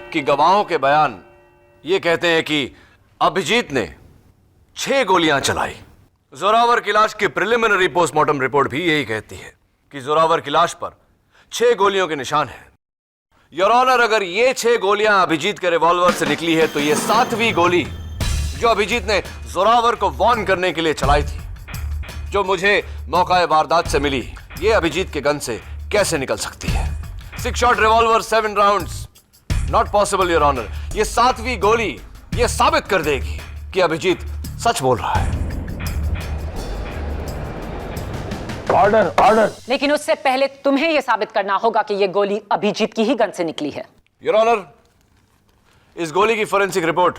कि गवाहों के बयान ये कहते हैं कि अभिजीत ने 6 गोलियां चलाई। जोरावर की लाश की प्रिलिमिनरी पोस्टमार्टम रिपोर्ट भी यही कहती है कि जोरावर की लाश पर 6 गोलियों के निशान हैं। योर ऑनर, अगर ये 6 गोलियां अभिजीत के रिवॉल्वर से निकली है तो ये 7वीं गोली जो अभिजीत ने जोरावर को वार्न करने के लिए चलाई थी, जो मुझे मौका वारदात से मिली, ये अभिजीत के गन से कैसे निकल सकती है? 6 shot revolver, 7 rounds, not possible your honour. ये 7वीं गोली ये साबित कर देगी कि अभिजीत सच बोल रहा है। Order order. लेकिन उससे पहले तुम्हें यह साबित करना होगा कि यह गोली अभिजीत की ही गन से निकली है। योर ऑनर, इस गोली की फोरेंसिक रिपोर्ट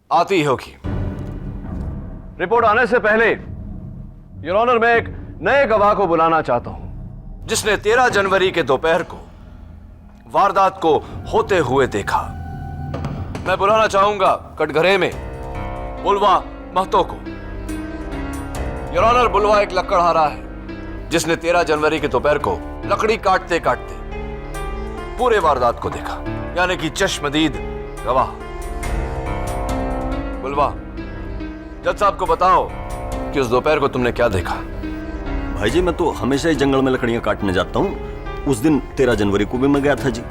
आती ही होगी। रिपोर्ट आने से पहले योर ऑनर, मैं एक नए गवाह को बुलाना चाहता हूं जिसने 13 जनवरी के दोपहर को वारदात को होते हुए देखा। मैं बुलाना चाहूंगा कटघरे में बुलवा महतो को। योर ऑनर, बुलवा एक लकड़हारा है जिसने 13 जनवरी के दोपहर को लकड़ी काटते काटते पूरे वारदात को देखा, यानी कि चश्मदीद गवाह। बुलवा, जज साहब को बताओ कि उस दोपहर को तुमने क्या देखा। भाई जी, मैं तो हमेशा ही जंगल में लकड़ियां काटने जाता हूँ। उस दिन 13 जनवरी को भी मैं गया था जी।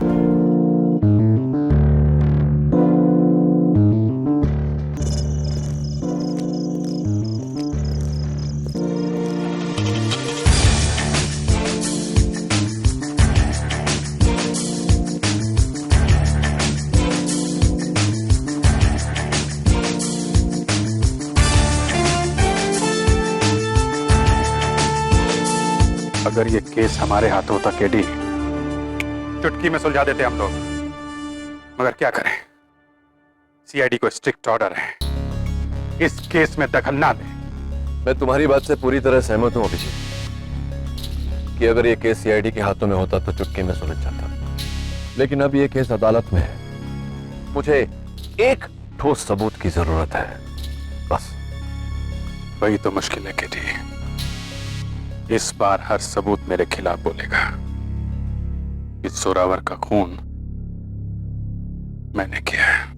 अगर ये केस हमारे हाथों होता केडी, चुटकी में सुलझा देते हम लोग, मगर क्या करें, सीआईडी को स्ट्रिक्ट ऑर्डर है इस केस में दखल ना दे। मैं तुम्हारी बात से पूरी तरह सहमत हूं अभिजीत कि अगर ये केस सीआईडी के हाथों में होता तो चुटकी में सुलझ जाता, लेकिन अब ये केस अदालत में है। मुझे एक ठोस सबूत की जरूरत है, बस। वही तो मुश्किल है केडी। इस बार हर सबूत मेरे खिलाफ बोलेगा। इस जोरावर का खून मैंने किया है।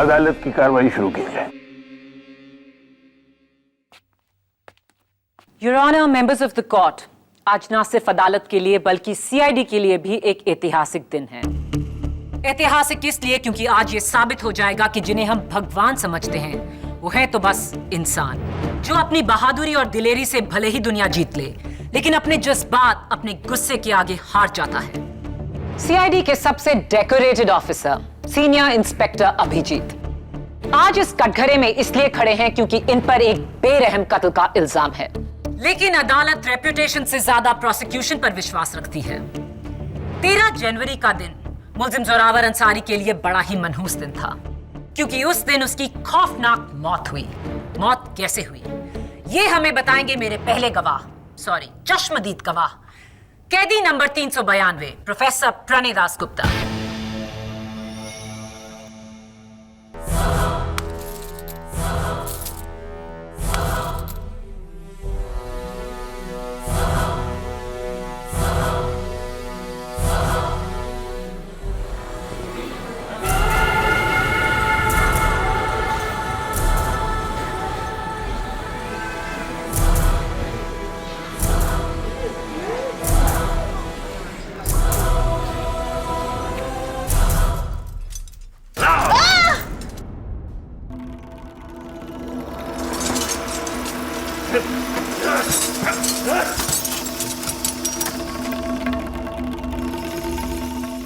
अदालत की कार्रवाई शुरू की जाए। Your honour, members of the court, आज ना सिर्फ अदालत के लिए बल्कि सीआईडी के लिए भी एक ऐतिहासिक दिन है। ऐतिहासिक इसलिए क्योंकि आज ये साबित हो जाएगा कि जिन्हें हम भगवान समझते हैं वो है तो बस इंसान, जो अपनी बहादुरी और दिलेरी से भले ही दुनिया जीत ले, लेकिन अपने जज्बात, अपने गुस्से के आगे हार जाता है। सीआईडी के सबसे decorated officer senior inspector Abhijeet आज इस कटघरे में इसलिए खड़े हैं क्योंकि इन पर एक बेरहम कत्ल का इल्जाम है, लेकिन अदालत रेपुटेशन से ज्यादा प्रोसिक्यूशन पर विश्वास रखती है। 13 जनवरी का दिन मुल्जिम जोरावर अंसारी के लिए बड़ा ही मनहूस दिन था, क्योंकि उस दिन उसकी खौफनाक मौत हुई। मौत कैसे हुई ये हमें बताएंगे मेरे पहले गवाह, चश्मदीद गवाह, कैदी नंबर 392 प्रोफेसर प्रणय दास गुप्ता।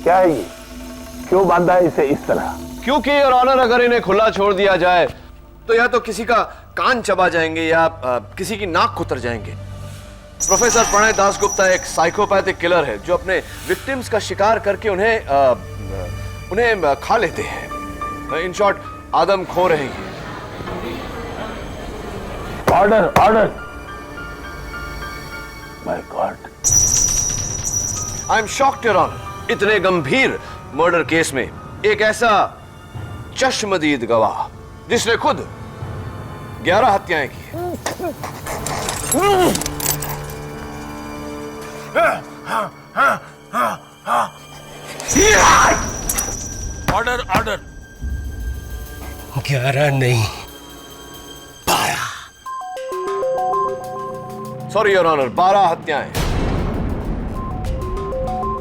क्या है ये? क्यों बांधा है इसे इस तरह? क्योंकि योर ऑनर, अगर इन्हें खुला छोड़ दिया जाए तो या तो किसी का कान चबा जाएंगे या किसी की नाक कुतर जाएंगे। प्रोफेसर प्रणय दास गुप्ता एक साइकोपैथिक किलर है जो अपने विक्टिम्स का शिकार करके उन्हें खा लेते हैं। इन शॉर्ट, आदम खो रहेंगे। Order order. My god, I am shocked your honour. इतने गंभीर मर्डर केस में एक ऐसा चश्मदीद गवाह जिसने खुद 11 हत्याएं की हैं। Order order. 11 नहीं, 12। सॉरी योर ऑनर, 12 हत्याएं।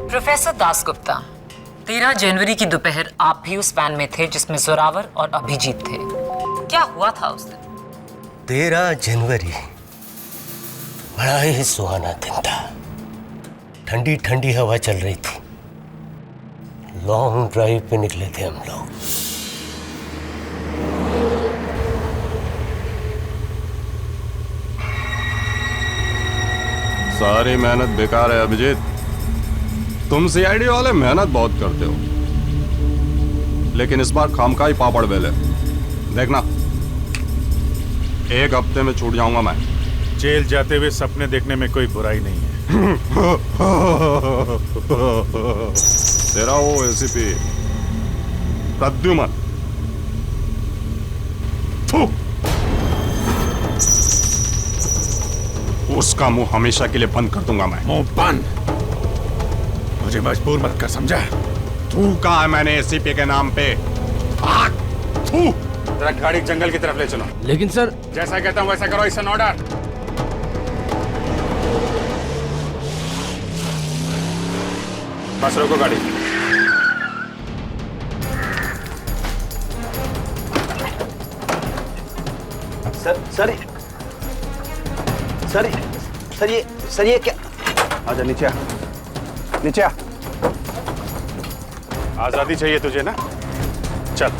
प्रोफेसर दासगुप्ता, 13 जनवरी की दोपहर आप भी उस वैन में थे जिसमें जोरावर और अभिजीत थे। क्या हुआ था उस दिन? 13 जनवरी बड़ा ही सुहाना दिन था। ठंडी ठंडी हवा चल रही थी। लॉन्ग ड्राइव पे निकले थे हम लोग। सारी मेहनत बेकार है अभिजीत। तुम सीआईडी वाले मेहनत बहुत करते हो, लेकिन इस बार खामखा ही पापड़ बेले। देखना, 1 हफ्ते में छूट जाऊंगा मैं। जेल जाते हुए सपने देखने में कोई बुराई नहीं है। तेरा वो एसीपी प्रद्युमन, उसका मुंह हमेशा के लिए बंद कर दूंगा मैं। मुंह बंद? मुझे मजबूर मत कर, समझा? तू कहा है मैंने एसीपी के नाम पे? तू जरा गाड़ी जंगल की तरफ ले चलो। लेकिन सर, जैसा कहता हूं वैसा करो। It's an order. बस रोको गाड़ी। सर ये क्या? आजा नीचे आ, नीचे आ। आजादी चाहिए तुझे ना? चल,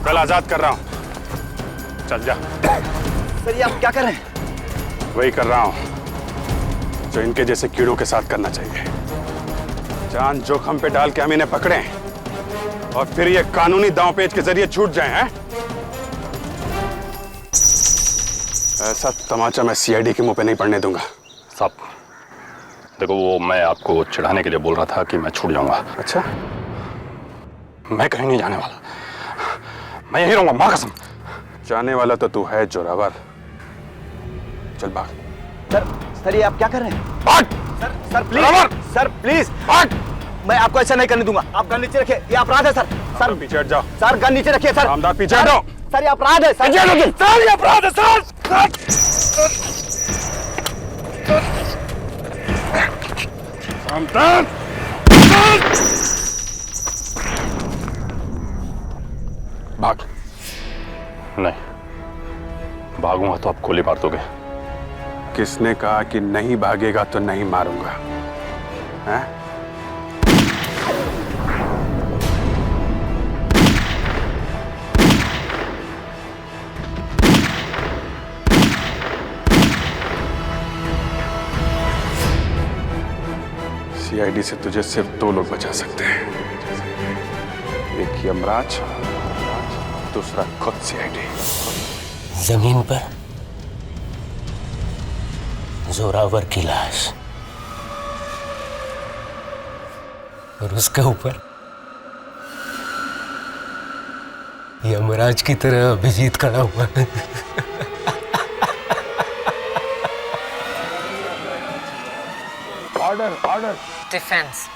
कल आजाद कर रहा हूं। चल जा। सर ये आप क्या कर रहे हैं? वही कर रहा हूं जो इनके जैसे कीड़ों के साथ करना चाहिए। जान जोखिम पे डाल के हम इन्हें पकड़े और फिर ये कानूनी दांवपेच के जरिए छूट जाए हैं। ऐसा तमाचा मैं सीआईडी के मुंह पे नहीं पड़ने दूंगा। साहब देखो, वो मैं आपको चिढ़ाने के लिए बोल रहा था कि मैं छूट जाऊंगा। अच्छा, मैं कहीं नहीं जाने वाला, मैं यहीं रहूंगा, मां कसम। जाने वाला तो तू है जोरावर। चल भाग। सर ये आप क्या कर रहे हैं? भाग! सर प्लीज, सर प्लीज, मैं आपको ऐसा नहीं करने दूंगा। आप गन नीचे रखिए, ये अपराध है सर। सर पीछे हट जाओ। सर गन नीचे रखिए सर। आमदार पीछे हटो। सर ये अपराध है सर। सर ये अपराध है सर। आमदार, भाग। नहीं, भागूंगा तो आप गोली मार दोगे। किसने कहा कि नहीं भागेगा तो नहीं मारूंगा? हैं? सीआईडी से तुझे सिर्फ 2 लोग बचा सकते हैं, एक यमराज, दूसरा खुद सीआईडी। जमीन पर जोरावर की लाश और उसके ऊपर यमराज की तरह अभिजीत खड़ा हुआ है। Order order. Defence.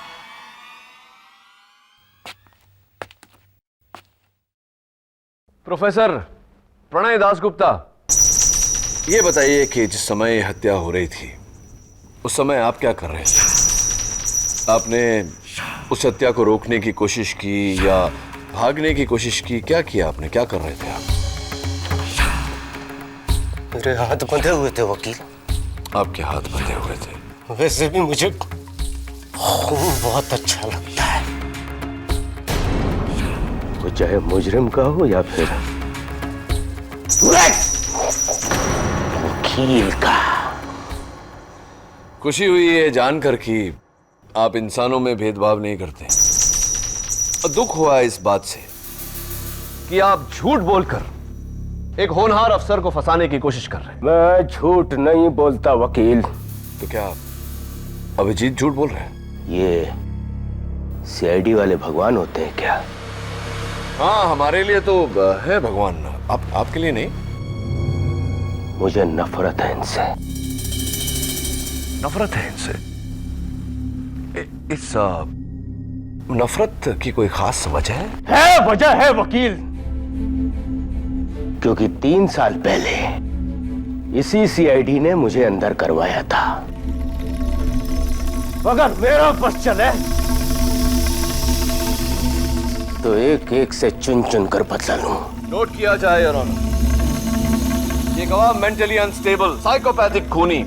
Professor Pranay Dasgupta, ये बताइए कि जिस समय हत्या हो रही थी उस समय आप क्या कर रहे थे? आपने उस हत्या को रोकने की कोशिश की या भागने की कोशिश की? क्या किया आपने? क्या कर रहे थे आप? मेरे हाथ बंधे हुए थे वकील। आपके हाथ बंधे हुए थे? वैसे भी मुझे खून बहुत अच्छा लगता है, वो चाहे मुजरिम का हो या फिर वकील का। खुशी हुई है जानकर कि आप इंसानों में भेदभाव नहीं करते। और दुख हुआ इस बात से कि आप झूठ बोलकर एक होनहार अफसर को फंसाने की कोशिश कर रहे हैं। मैं झूठ नहीं बोलता वकील। तो क्या अभिजीत झूठ बोल रहे हैं? ये सीआईडी वाले भगवान होते हैं क्या? हाँ, हमारे लिए तो है भगवान, आपके लिए नहीं। मुझे नफरत है इनसे। नफरत है इनसे? इस नफरत की कोई खास वजह है? वजह है वकील, क्योंकि 3 साल पहले इसी सीआईडी ने मुझे अंदर करवाया था। अगर मेरा बस चले तो एक एक से चुन चुन कर बदला लूं। नोट किया जाए योर ऑनर, ये गवाह मेंटली अनस्टेबल, साइकोपैथिक खूनी,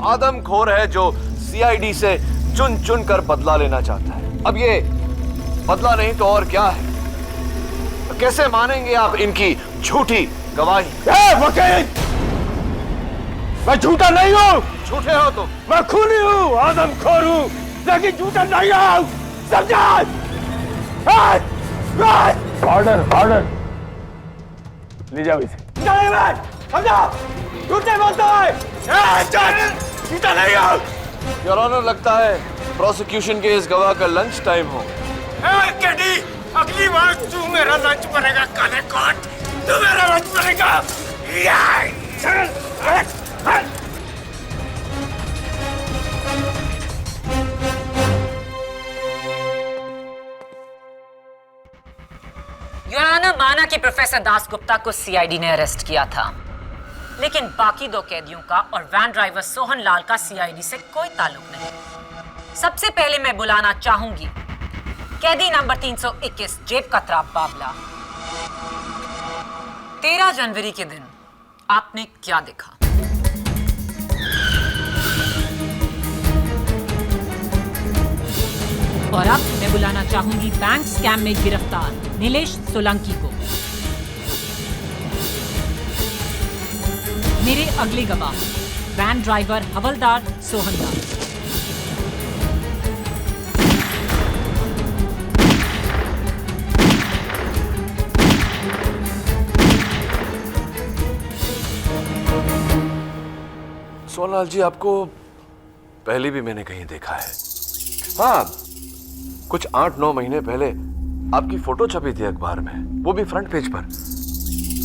आदमखोर है जो सीआईडी से चुन चुन कर बदला लेना चाहता है। अब ये बदला नहीं तो और क्या है? कैसे मानेंगे आप इनकी झूठी गवाही? वकील, मैं झूठा नहीं हूं। झूठे हो तुम। मैं खूनी हूं, आदमखोर हूं, लेकिन झूठा नहीं हूं। समझा? ऑर्डर, ऑर्डर ले जाओ इसे। समझा? झूठे बोलता है। झूठा नहीं हूं। योर ऑनर, लगता है प्रोसिक्यूशन के इस गवाह का लंच टाइम हो। केडी, अगली बार तू मेरा लंच बनेगा। काले कोट, तू मेरा लंच बनेगा। योर ऑनर, माना कि प्रोफेसर दासगुप्ता को सीआईडी ने अरेस्ट किया था, लेकिन बाकी 2 कैदियों का और वैन ड्राइवर सोहन लाल का सीआईडी से कोई ताल्लुक नहीं। सबसे पहले मैं बुलाना चाहूंगी कैदी नंबर 321 जेब कतरा बाबला। 13 जनवरी के दिन आपने क्या देखा? और अब मैं बुलाना चाहूंगी बैंक स्कैम में गिरफ्तार नीलेश सोलंकी को। मेरे अगले गवाह वैन ड्राइवर हवलदार सोहन लाल। सोहनलाल जी, आपको पहले भी मैंने कहीं देखा है। हाँ, कुछ 8-9 महीने पहले आपकी फोटो छपी थी अखबार में, वो भी फ्रंट पेज पर।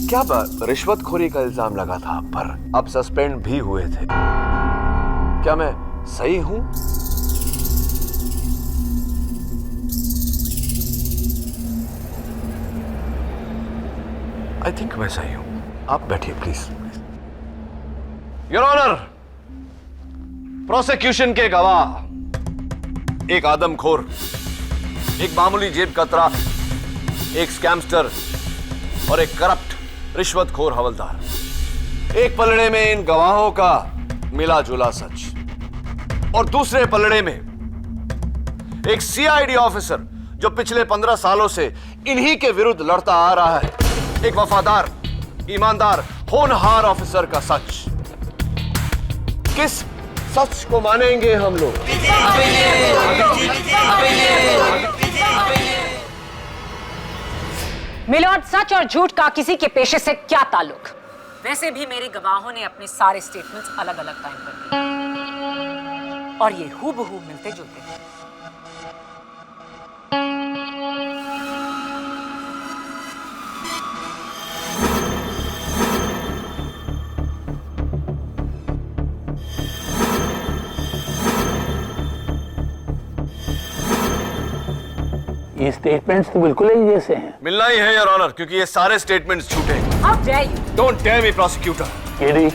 क्या रिश्वतखोरी का इल्जाम लगा था आप पर, आप सस्पेंड भी हुए थे। क्या मैं सही हूं? आई थिंक मैं सही हूं। आप बैठिए प्लीज। योर ऑनर, प्रोसिक्यूशन के गवाह एक आदमखोर, एक मामूली जेब कतरा, एक स्कैमस्टर और एक करप्ट रिश्वतखोर हवलदार। एक पलड़े में इन गवाहों का मिला जुला सच, और दूसरे पलड़े में एक सीआईडी ऑफिसर जो पिछले 15 सालों से इन्हीं के विरुद्ध लड़ता आ रहा है। एक वफादार, ईमानदार, होनहार ऑफिसर का सच। किस सच को मानेंगे हम लोग? मिलोड, सच और झूठ का किसी के पेशे से क्या ताल्लुक? वैसे भी मेरे गवाहों ने अपने सारे स्टेटमेंट्स अलग अलग टाइम पर दिए और ये हूबहू मिलते जुलते हैं। ये स्टेटमेंट्स तो बिल्कुल ही जैसे हैं। मिलना ही है योर ऑनर, क्योंकि ये सारे स्टेटमेंट्स झूठे हैं। How dare you? Don't dare me, prosecutor. KD,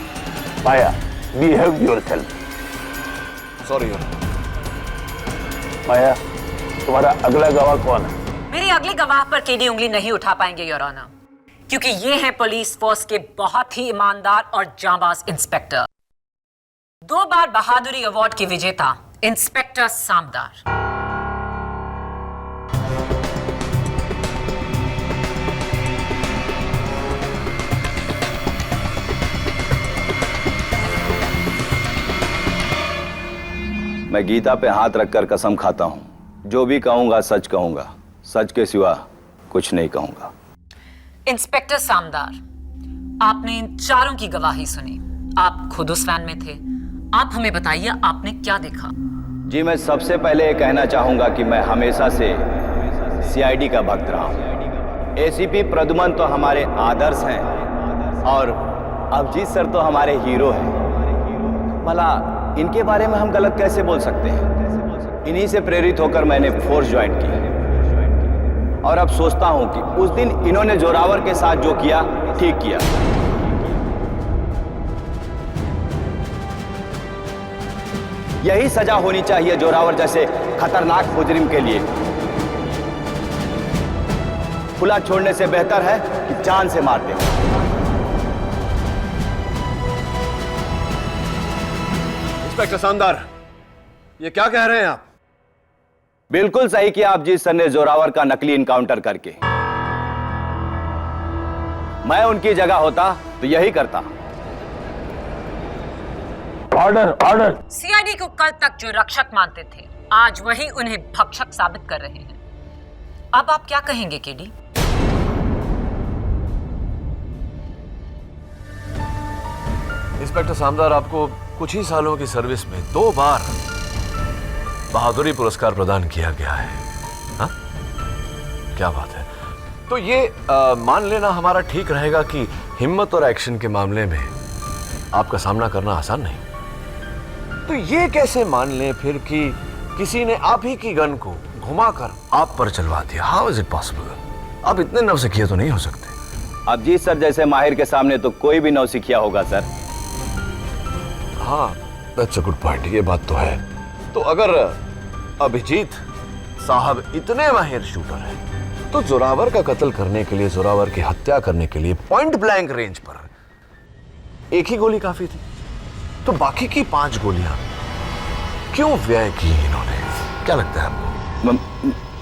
Maya, behave yourself. Sorry, your honour. Maya, तुम्हारा अगला गवाह कौन है? मेरे अगले गवाह पर केडी उंगली नहीं उठा पाएंगे योर ऑनर, क्योंकि ये हैं पुलिस फोर्स के बहुत ही ईमानदार और जांबाज इंस्पेक्टर, 2 बार बहादुरी अवार्ड के विजेता इंस्पेक्टर सामदार। मैं गीता पे हाथ रखकर कसम खाता हूं, जो भी कहूंगा सच कहूंगा, सच के सिवा कुछ नहीं कहूंगा। इंस्पेक्टर सामदार, आपने इन चारों की गवाही सुनी। आप खुद उस वैन में थे। आप हमें बताइए आपने क्या देखा। जी, मैं सबसे पहले ये कहना चाहूंगा कि मैं हमेशा से सीआईडी का भक्त रहा हूं। एसीपी प्रद्युमन तो हमारे आदर्श हैं और अभिजीत सर तो हमारे हीरो हैं। भला इनके बारे में हम गलत कैसे बोल सकते हैं? इन्हीं से प्रेरित होकर मैंने फोर्स ज्वाइन की और अब सोचता हूं कि उस दिन इन्होंने जोरावर के साथ जो किया ठीक किया। यही सजा होनी चाहिए जोरावर जैसे खतरनाक मुजरिम के लिए। खुला छोड़ने से बेहतर है कि जान से मार दें। इंस्पेक्टर शानदार, ये क्या कह रहे हैं आप? बिल्कुल सही किया अभिजीत सर ने जोरावर का नकली इनकाउंटर करके। मैं उनकी जगह होता तो यही करता। Order order. सीआईडी को कल तक जो रक्षक मानते थे, आज वही उन्हें भक्षक साबित कर रहे हैं। अब आप क्या कहेंगे केडी? इंस्पेक्टर शानदार, आपको कुछ ही सालों की सर्विस में 2 बार बहादुरी पुरस्कार प्रदान किया गया है। हा? क्या बात है। तो ये मान लेना हमारा ठीक रहेगा कि हिम्मत और एक्शन के मामले में आपका सामना करना आसान नहीं। तो ये कैसे मान लें फिर कि किसी ने आप ही की गन को घुमाकर आप पर चलवा दिया? How is it possible? आप इतने नौसिखिए तो नहीं हो सकते। अभिजीत सर जैसे माहिर के सामने तो कोई भी नौसिखिया होगा सर। हाँ, दैट्स अ गुड पॉइंट। ये बात तो है। तो अगर अभिजीत साहब इतने माहिर शूटर हैं, तो जोरावर का कत्ल करने के लिए, जोरावर की हत्या करने के लिए पॉइंट ब्लैंक रेंज पर एक ही गोली काफी थी। तो बाकी की 5 गोलियां क्यों व्यय की इन्होंने? क्या लगता है आपको?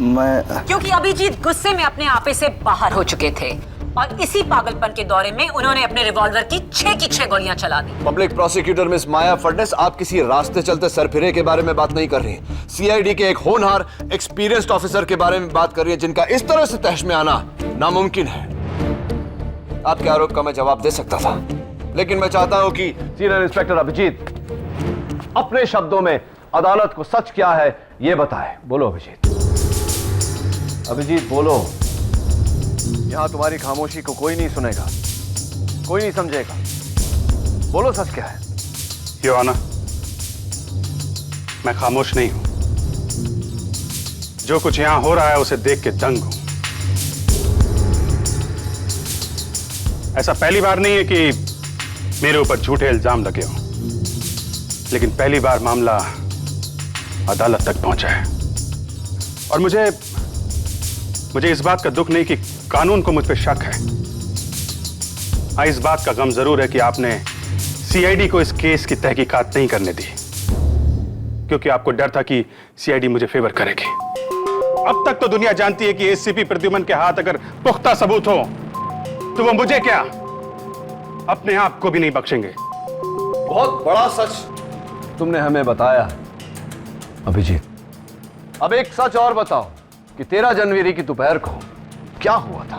मैं क्योंकि अभिजीत गुस्से में अपने आपे से बाहर हो चुके थे और इसी पागलपन के दौरे में उन्होंने अपने रिवॉल्वर की 6 की 6 गोलियां चला दी। पब्लिक प्रोसिक्यूटर मिस माया फडनेस, आप किसी रास्ते चलते सरफिरे के बारे में बात नहीं कर रही हैं। सीआईडी के एक होनहार एक्सपीरियंस्ड ऑफिसर के बारे में बात कर रही हैं, जिनका इस तरह से तहश में आना नामुमकिन है। आपके आरोप का मैं जवाब दे सकता था, लेकिन मैं चाहता हूं कि सीनियर इंस्पेक्टर अभिजीत अपने शब्दों में अदालत को सच क्या है यह बताए। बोलो अभिजीत। अभिजीत बोलो। यहां तुम्हारी खामोशी को कोई नहीं सुनेगा, कोई नहीं समझेगा। बोलो, सच क्या है? योर ऑनर, मैं खामोश नहीं हूं। जो कुछ यहां हो रहा है उसे देख के दंग हूं। ऐसा पहली बार नहीं है कि मेरे ऊपर झूठे इल्जाम लगे हों, लेकिन पहली बार मामला अदालत तक पहुंचा है। और मुझे इस बात का दुख नहीं कि कानून को मुझ पर शक है। हाँ, इस बात का गम जरूर है कि आपने सीआईडी को इस केस की तहकीकात नहीं करने दी, क्योंकि आपको डर था कि सीआईडी मुझे फेवर करेगी। अब तक तो दुनिया जानती है कि एसीपी प्रद्युमन के हाथ अगर पुख्ता सबूत हो तो वो मुझे क्या, अपने आप को भी नहीं बख्शेंगे। बहुत बड़ा सच तुमने हमें बताया अभिजीत। अब एक सच और बताओ कि 13 जनवरी की दोपहर को क्या हुआ था?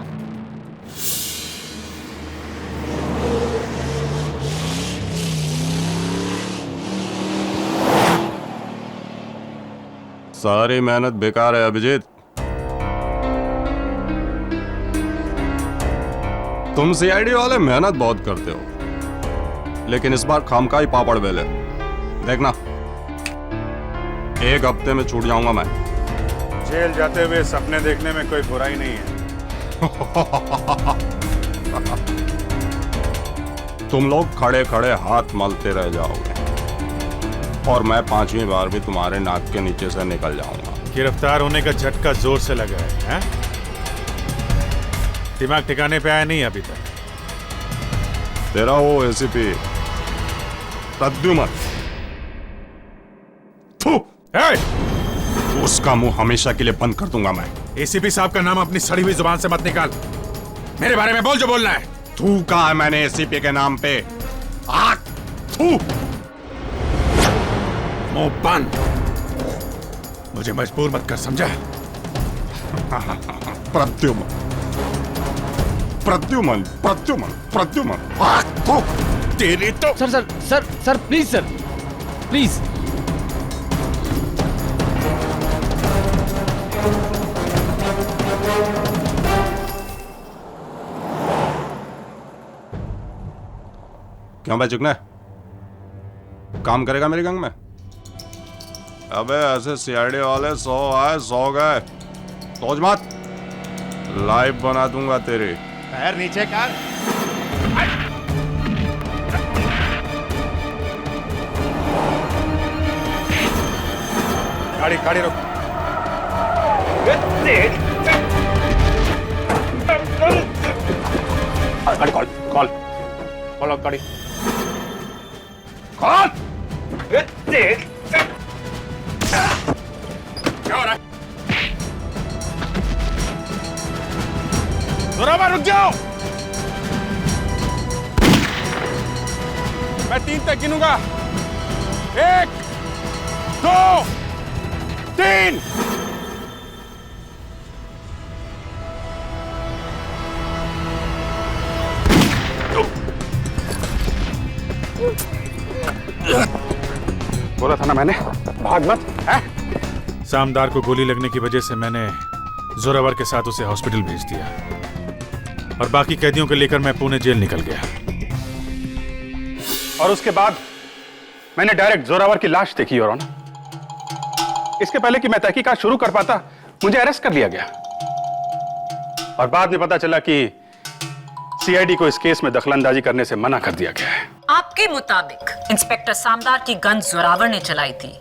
सारी मेहनत बेकार है अभिजीत। तुम सीआईडी वाले मेहनत बहुत करते हो, लेकिन इस बार खामखाई पापड़ बेले। देखना, 1 हफ्ते में छूट जाऊंगा मैं। जेल जाते हुए सपने देखने में कोई बुराई नहीं है। तुम लोग खड़े खड़े हाथ मलते रह जाओगे और मैं 5वीं बार भी तुम्हारे नाक के नीचे से निकल जाऊंगा। गिरफ्तार होने का झटका जोर से लगा है? दिमाग ठिकाने पे आया नहीं अभी तक? तेरा वो एसीपी प्रद्युमन, उसका मुंह हमेशा के लिए बंद कर दूंगा मैं। एसीपी साहब का नाम अपनी सड़ी हुई जुबान से मत निकाल। मेरे बारे में बोल जो बोलना है। तू कहा है मैंने एसीपी के नाम पे? थू। मुंह बंद। मुझे मजबूर मत कर, समझा? प्रद्युमन, प्रद्युमन प्रद्युमन प्रद्युमन तेरी तो sir sir sir sir please sir please. क्यों भाई चुकना काम करेगा मेरी गंग में? अबे ऐसे सीआईडी वाले 100 आए 100 गए, सोच मत, लाइव बना दूंगा तेरी। पैर नीचे कर। गाड़ी गाड़ी रोक। गाड़ी कॉल कॉल कॉल गाड़ी कॉल। क्या हो रहा है? जोरावर रुक जाओ, मैं 3 तक गिनूंगा। 1 2 3। बोला था ना मैंने, भाग मत है? सामदार को गोली लगने की वजह से मैंने जोरावर के साथ उसे हॉस्पिटल भेज दिया और बाकी कैदियों को लेकर मैं पुणे जेल निकल गया। और उसके बाद मैंने डायरेक्ट जोरावर की लाश देखी और ऑनर। इसके पहले कि मैं तहकीकात शुरू कर पाता मुझे अरेस्ट कर लिया गया और बाद में पता चला कि सीआईडी को इस केस में दखलंदाजी करने से मना कर दिया गया है। आपके मुताबिक इंस्पेक्टर सामदार की गन जोरावर ने चलाई थी,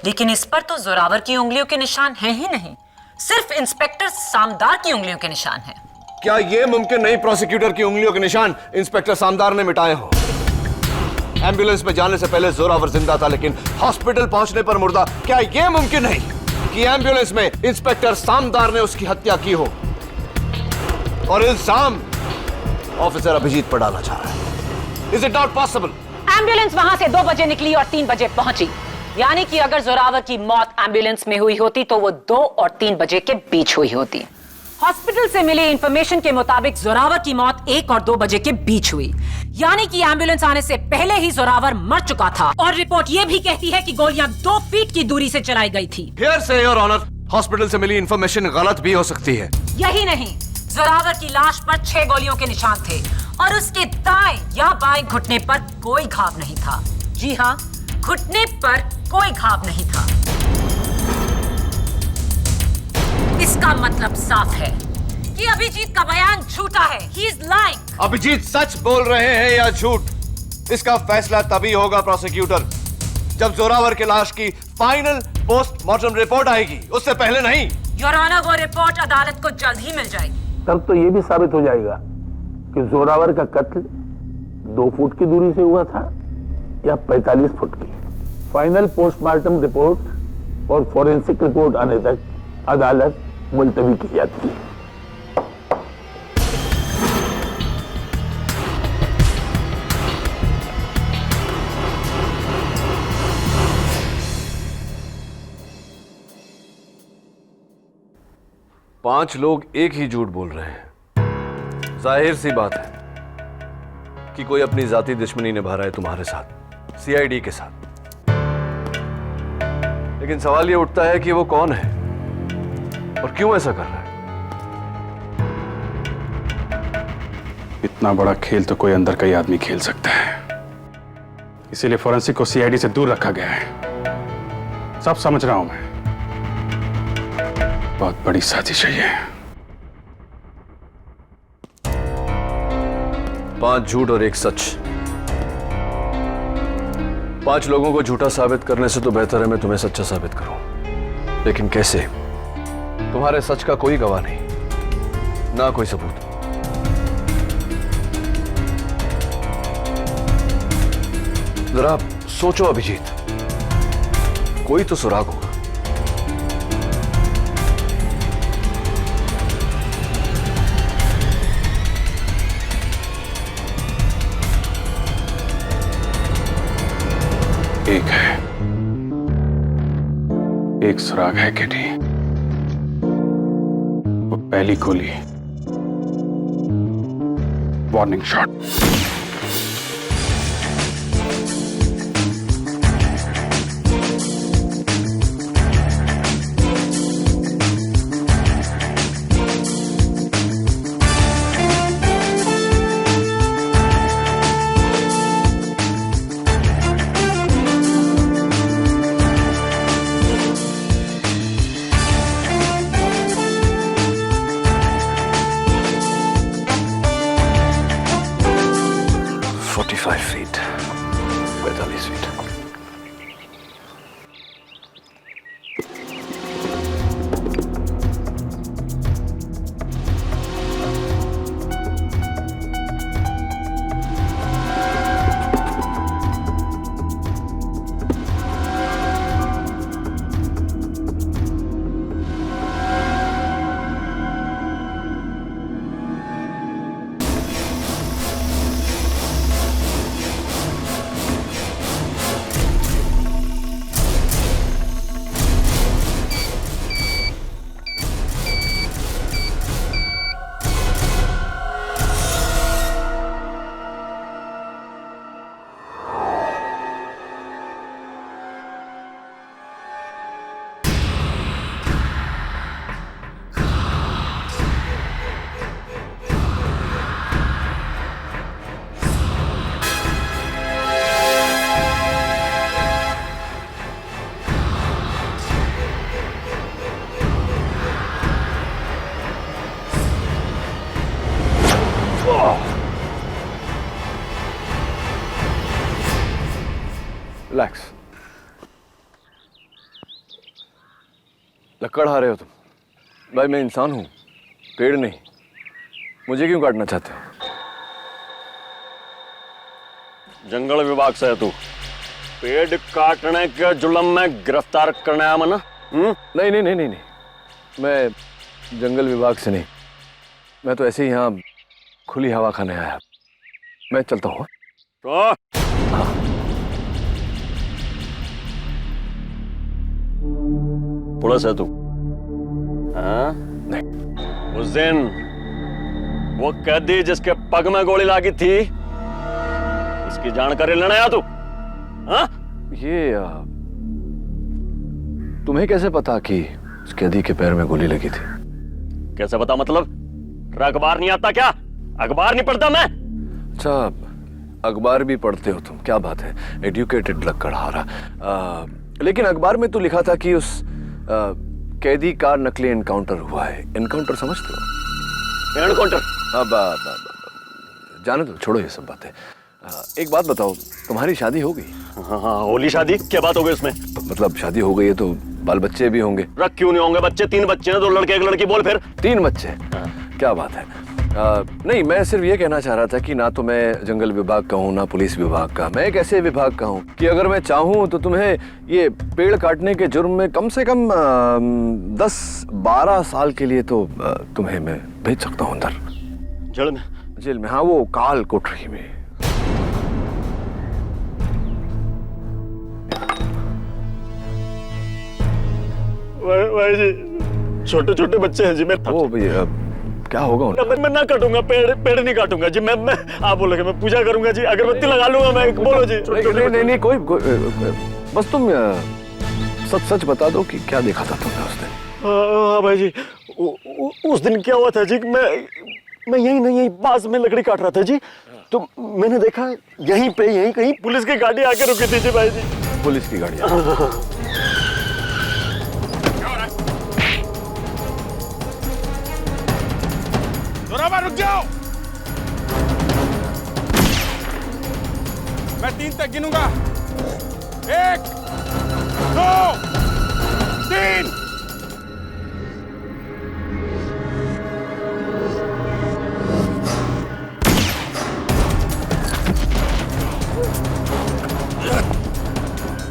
लेकिन इस पर तो जोरावर की उंगलियों के निशान हैं ही नहीं, सिर्फ इंस्पेक्टर सामदार की उंगलियों के निशान हैं। क्या यह मुमकिन नहीं प्रोसिक्यूटर की उंगलियों के निशान इंस्पेक्टर सामदार ने मिटाए हो? एम्बुलेंस में जाने से पहले जोरावर जिंदा था, लेकिन हॉस्पिटल पहुंचने पर मुर्दा। क्या यह मुमकिन नहीं कि एम्बुलेंस में इंस्पेक्टर सामदार ने उसकी हत्या की हो और इल्जाम ऑफिसर अभिजीत पर डालना चाह रहा है? Is it not possible? Ambulance वहां से 2 बजे निकली और 3 बजे पहुंची, यानी कि अगर जोरावर की मौत एम्बुलेंस में हुई होती तो वो 2 और 3 बजे के बीच हुई होती। हॉस्पिटल से मिली इंफॉर्मेशन के मुताबिक जोरावर की मौत 1 और 2 बजे के बीच हुई, यानी कि एम्बुलेंस आने से पहले ही जोरावर मर चुका था। और रिपोर्ट ये भी कहती है कि गोलियां 2 फीट की दूरी से चलाई गई थी। फिर से योर ऑनर, हॉस्पिटल से मिली इंफॉर्मेशन गलत भी हो सकती है। यही नहीं, जोरावर की लाश पर 6 गोलियों के निशान थे और उसके दाएं या बाएं घुटने पर कोई घाव नहीं था। जी हाँ, घुटने पर कोई घाव नहीं था। इसका मतलब साफ है कि अभिजीत का बयान झूठा है। He is lying। अभिजीत सच बोल रहे हैं या झूठ, इसका फैसला तभी होगा प्रोसिक्यूटर, जब जोरावर की लाश की फाइनल पोस्टमार्टम रिपोर्ट आएगी, उससे पहले नहीं। योर ऑनर, वो रिपोर्ट अदालत को जल्द ही मिल जाएगी। तब तो ये भी साबित हो जाएगा कि जोरावर का कत्ल 2 फुट की दूरी से हुआ था या 45 फुट की। फाइनल पोस्टमार्टम रिपोर्ट और फॉरेंसिक रिपोर्ट आने तक अदालत मुलतवी की जाती है। पांच लोग एक ही झूठ बोल रहे हैं। जाहिर सी बात है कि कोई अपनी जाती दुश्मनी निभा रहा है तुम्हारे साथ, सीआईडी के साथ। लेकिन सवाल यह उठता है कि वो कौन है और क्यों ऐसा कर रहा है? इतना बड़ा खेल तो कोई अंदर का ही आदमी खेल सकता है, इसीलिए फॉरेंसिक को सीआईडी से दूर रखा गया है। सब समझ रहा हूं मैं, बहुत बड़ी साजिश है ये। 5 झूठ और 1 सच। 5 लोगों को झूठा साबित करने से तो बेहतर है मैं तुम्हें सच्चा साबित करूं। लेकिन कैसे? तुम्हारे सच का कोई गवाह नहीं, ना कोई सबूत। जरा सोचो अभिजीत, कोई तो सुराग होगा। एक है, एक सुराग है केडी। वो पहली गोली warning shot. Feet 45 feet. Relax. लकड़हारे रहे हो तुम? भाई मैं इंसान हूं, पेड़ नहीं। मुझे क्यों काटना चाहते हो? जंगल विभाग से है तू? पेड़ काटने के जुल्म में गिरफ्तार करने आया मना? नहीं नहीं नहीं नहीं नहीं, मैं जंगल विभाग से नहीं, मैं तो ऐसे ही यहाँ खुली हवा खाने आया। मैं चलता हूँ। तो पुलिस है तू? हाँ? नहीं। उस दिन वो कैदी जिसके पग में गोली लगी थी, उसकी जानकारी लेने आया तू? हाँ? ये तुम्हें कैसे पता कि उस कैदी के पैर में गोली लगी थी? कैसे पता मतलब? अखबार नहीं आता क्या? अखबार नहीं पढ़ता मैं? अच्छा, अखबार भी पढ़ते हो तुम, क्या बात है, एडुकेटेड लकड़हारा। लेकिन अखबार में तो लिखा था कि उस कैदी का नकली एनकाउंटर हुआ है। एनकाउंटर समझते हो? एनकाउंटर? अब जाने दो, छोड़ो ये सब बातें। एक बात बताओ, तुम्हारी शादी हो गई? हाँ, होली शादी क्या बात हो गई उसमें? मतलब शादी हो गई है तो बाल बच्चे भी होंगे? रख क्यों नहीं होंगे बच्चे? 3 बच्चे हैं, 2 लड़के 1 लड़की। बोल फिर। 3 बच्चे? क्या बात है। नहीं, मैं सिर्फ ये कहना चाह रहा था कि ना तो मैं जंगल विभाग का हूँ ना पुलिस विभाग का। मैं एक ऐसे विभाग का हूँ कि अगर मैं चाहूँ तो तुम्हें ये पेड़ काटने के जुर्म में कम से कम 10-12 साल के लिए तो तुम्हें मैं भेज सकता हूँ अंदर। जेल में? जेल में, हाँ, वो काल कोठरी में। भाई जी, छोटे छोटे बच्चे हैं जी। मैं ओ भैया, क्या होगा उन्हें? मैं ना काटूंगा, पेड़ नहीं काटूंगा जी। मैं आप बोलोगे मैं पूजा करूंगा जी, अगरबत्ती लगा लूंगा मैं। बोलो जी। नहीं, कोई बस तुम सच बता दो कि क्या देखा था तुमने उस दिन? हाँ भाई जी, उस दिन क्या हुआ था जी, मैं यहीं पास में लकड़ी काट रहा था जी, तो मैंने देखा यहीं कहीं पुलिस की गाड़ी आके रुकी थी जी। भाई जी, पुलिस की गाड़ी? रुक जाओ, मैं 3 तक गिनूंगा। 1 2 3।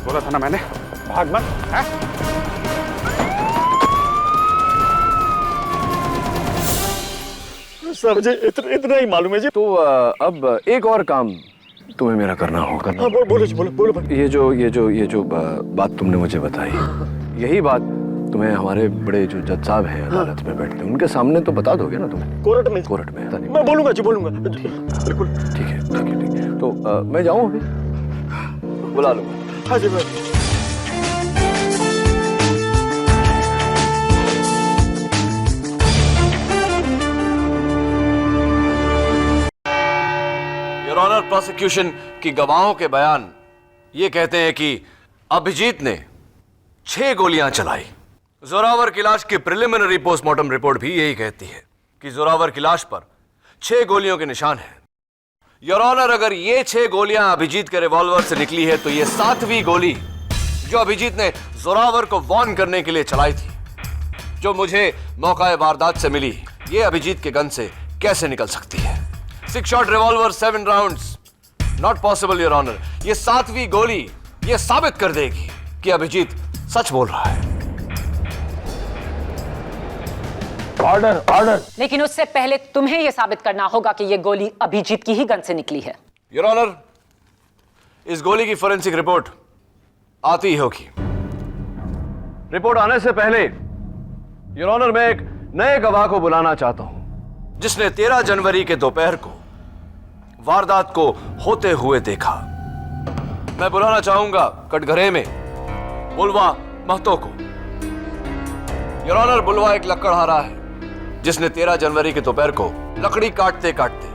बोला था ना मैंने, भाग मत। है? सब जी इतना ही मालूम है जी। तो अब एक और काम तुम्हें मेरा करना होगा। बोलो जी, बोलो। ये जो बात तुमने मुझे बताई, यही बात तुम्हें हमारे बड़े जो जज साहब हैं अदालत में बैठते हैं उनके सामने तो बता दोगे ना तुम? कोर्ट में मैं बोलूंगा जी, बोलूंगा बिल्कुल। ठीक है ठीक है ठीक है। तो मैं जाऊं अभी? बुला लूंगा। हाँ जी मैं। योर ऑनर, प्रोसिक्यूशन की गवाहों के बयान ये कहते हैं कि अभिजीत ने 6 गोलियां चलाई। जोरावर की लाश की प्रिलिमिनरी पोस्टमार्टम रिपोर्ट भी यही कहती है कि जोरावर की लाश पर 6 गोलियों के निशान हैं। योर ऑनर, अगर ये 6 गोलियां अभिजीत के रिवॉल्वर से निकली है तो ये 7वीं गोली जो अभिजीत ने जोरावर को वार्न करने के लिए चलाई थी, जो मुझे मौका वारदात से मिली, ये अभिजीत के गन से कैसे निकल सकती है? 6 shot revolver 7 rounds, not possible your honour. ये 7वीं गोली ये साबित कर देगी कि अभिजीत सच बोल रहा है। Order order. लेकिन उससे पहले तुम्हें यह साबित करना होगा कि यह गोली अभिजीत की ही गन से निकली है। योर ऑनर, इस गोली की फोरेंसिक रिपोर्ट आती ही होगी। रिपोर्ट आने से पहले योर ऑनर, मैं एक नए गवाह को बुलाना चाहता हूं जिसने 13 जनवरी के दोपहर को वारदात को होते हुए देखा। मैं बुलाना चाहूंगा कटघरे में बुलवा महतो को। योर ऑनर, बुलवा एक लकड़हारा है जिसने 13 जनवरी के दोपहर को लकड़ी काटते काटते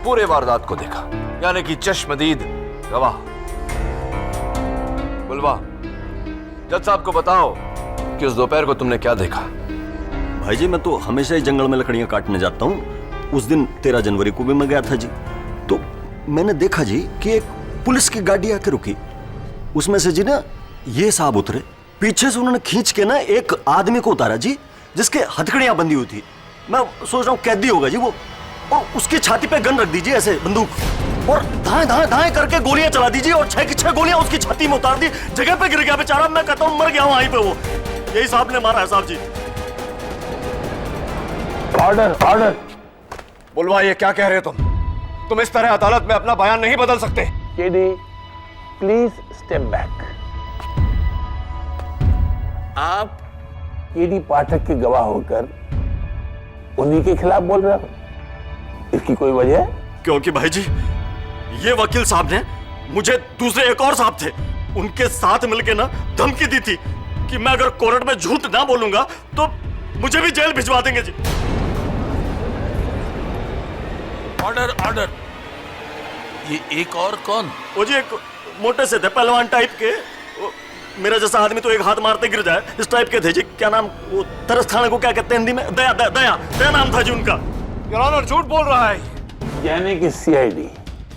पूरे वारदात को देखा, यानी कि चश्मदीद गवाह। बुलवा, जज साहब को बताओ कि उस दोपहर को तुमने क्या देखा। भाई जी, मैं तो हमेशा ही जंगल में लकड़ियां काटने जाता हूँ। उस दिन 13 जनवरी को भी मैं गया था जी। तो मैंने देखा जी कि एक पुलिस की गाड़ी आके रुकी। उसमें से जी ना ये साहब उतरे। पीछे से उन्होंने खींच के ना एक आदमी को उतारा जी, जिसके हथकड़ियां बंधी हुई थी। मैं सोच रहा हूँ कैदी होगा जी वो, और उसकी छाती पे गन रख दीजिए ऐसे बंदूक, और धाए धाए धाए करके गोलियां चला दीजिए, और 6 की 6 गोलियां उसकी छाती में उतार दी। जगह पे गिर गया बेचारा। मैं कहता हूँ मर गया वहीं पे वो। यही साहब ने मारा है साहब जी। Order order. बुलवा, ये क्या कह रहे हो तुम इस तरह अदालत में अपना बयान नहीं बदल सकते। KD please step back. आप केडी पाठक के गवाह होकर उन्हीं के खिलाफ बोल रहे हो, इसकी कोई वजह है? क्योंकि भाई जी, ये वकील साहब ने मुझे दूसरे एक और साहब थे, उनके साथ मिलके ना धमकी दी थी कि मैं अगर कोर्ट में झूठ ना बोलूंगा तो मुझे भी जेल भिजवा देंगे जी। Order order. ये एक और कौन? वो जी एक मोटे से थे, पहलवान टाइप के। मेरा जैसा आदमी तो एक हाथ मारते गिर जाए, इस टाइप के थे जी। क्या नाम, वो तरस खाने को क्या कहते हैं हिंदी में? दया दया दया दया नाम था जी उनका। योर ऑनर, झूठ बोल रहा है। यानी कि सीआईडी,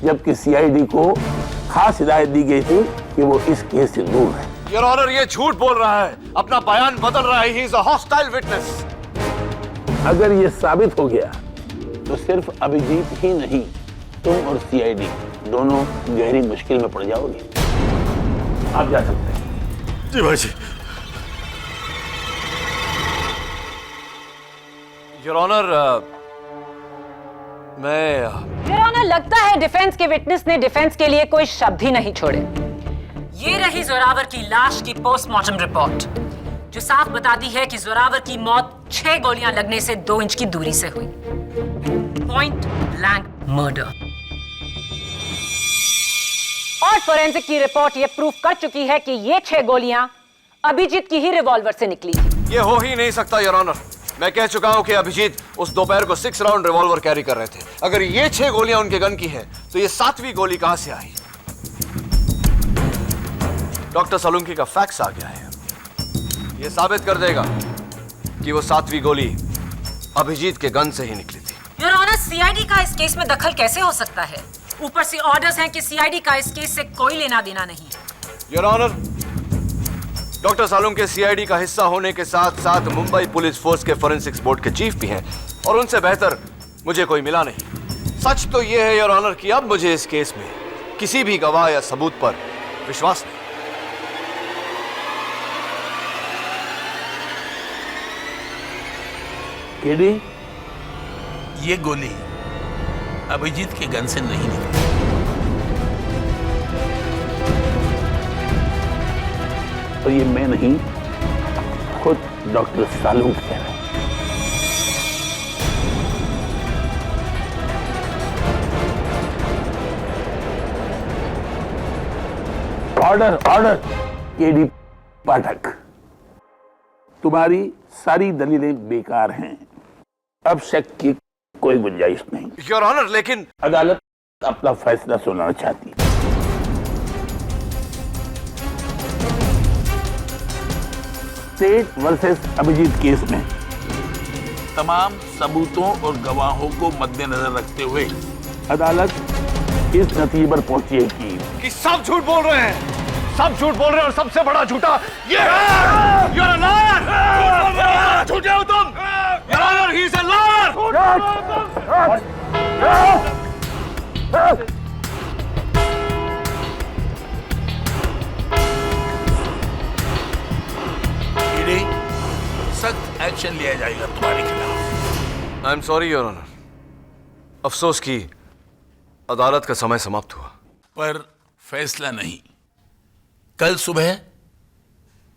जबकि सीआईडी को खास हिदायत दी गई थी कि वो इस केस से दूर है। योर ऑनर, ये झूठ बोल रहा है, अपना बयान बदल रहा है। He is a hostile witness. अगर ये साबित हो गया तो सिर्फ अभिजीत ही नहीं, तुम और सीआईडी दोनों गहरी मुश्किल में पड़ जाओगे। आप जा सकते हैं। जी भाई जी। योर ऑनर, योर ऑनर, लगता है डिफेंस के विटनेस ने डिफेंस के लिए कोई शब्द ही नहीं छोड़े। ये रही जोरावर की लाश की पोस्टमार्टम रिपोर्ट, जो साफ बताती है कि जोरावर की मौत 6 गोलियां लगने से 2 इंच की दूरी से हुई। Point blank murder. और फोरेंसिक की रिपोर्ट यह प्रूफ कर चुकी है कि ये 6 गोलियां अभिजीत की ही रिवॉल्वर से निकली थी। ये हो ही नहीं सकता योर ऑनर। मैं कह चुका हूं कि अभिजीत उस दोपहर को 6 राउंड रिवॉल्वर कैरी कर रहे थे। अगर ये 6 गोलियां उनके गन की हैं, तो ये 7वीं गोली कहां से आई? डॉक्टर सलूंकी का फैक्स आ गया है। ये साबित कर देगा कि वो 7वीं गोली अभिजीत के गन से ही निकली थी। योर ऑनर, सीआईडी का इस केस में दखल कैसे हो सकता है? ऊपर से ऑर्डर्स हैं कि सीआईडी का इस केस से कोई लेना देना नहीं है। Your honour, doctor Salunkhe CID का हिस्सा होने के साथ साथ मुंबई पुलिस फोर्स के फोरेंसिक्स बोर्ड के चीफ भी हैं, और उनसे बेहतर मुझे कोई मिला नहीं। सच तो यह है योर ऑनर कि अब मुझे इस केस में किसी भी गवाह या सबूत पर विश्वास नहीं। केडी, ये गोली अभिजीत के गन से नहीं निकली। तो ये मैं नहीं, खुद डॉक्टर सालून कह रहे हैं। Order order. केडी पाठक, तुम्हारी सारी दलीलें बेकार हैं। अब शक की कोई गुंजाइश नहीं। योर ऑनर, लेकिन अदालत अपना फैसला सुनाना चाहती है। स्टेट वर्सेस अभिजीत केस में तमाम सबूतों और गवाहों को मद्देनजर रखते हुए अदालत इस नतीजे पर पहुंची है कि सब झूठ बोल रहे हैं, सब झूठ बोल रहे हैं और सबसे बड़ा झूठा ये You're a liar! झूठे हो तुम! Your Honor, he is a liar! सख्त एक्शन लिया जाएगा तुम्हारे खिलाफ। I am sorry your honour. अफसोस की अदालत का समय समाप्त हुआ। पर फैसला नहीं। कल सुबह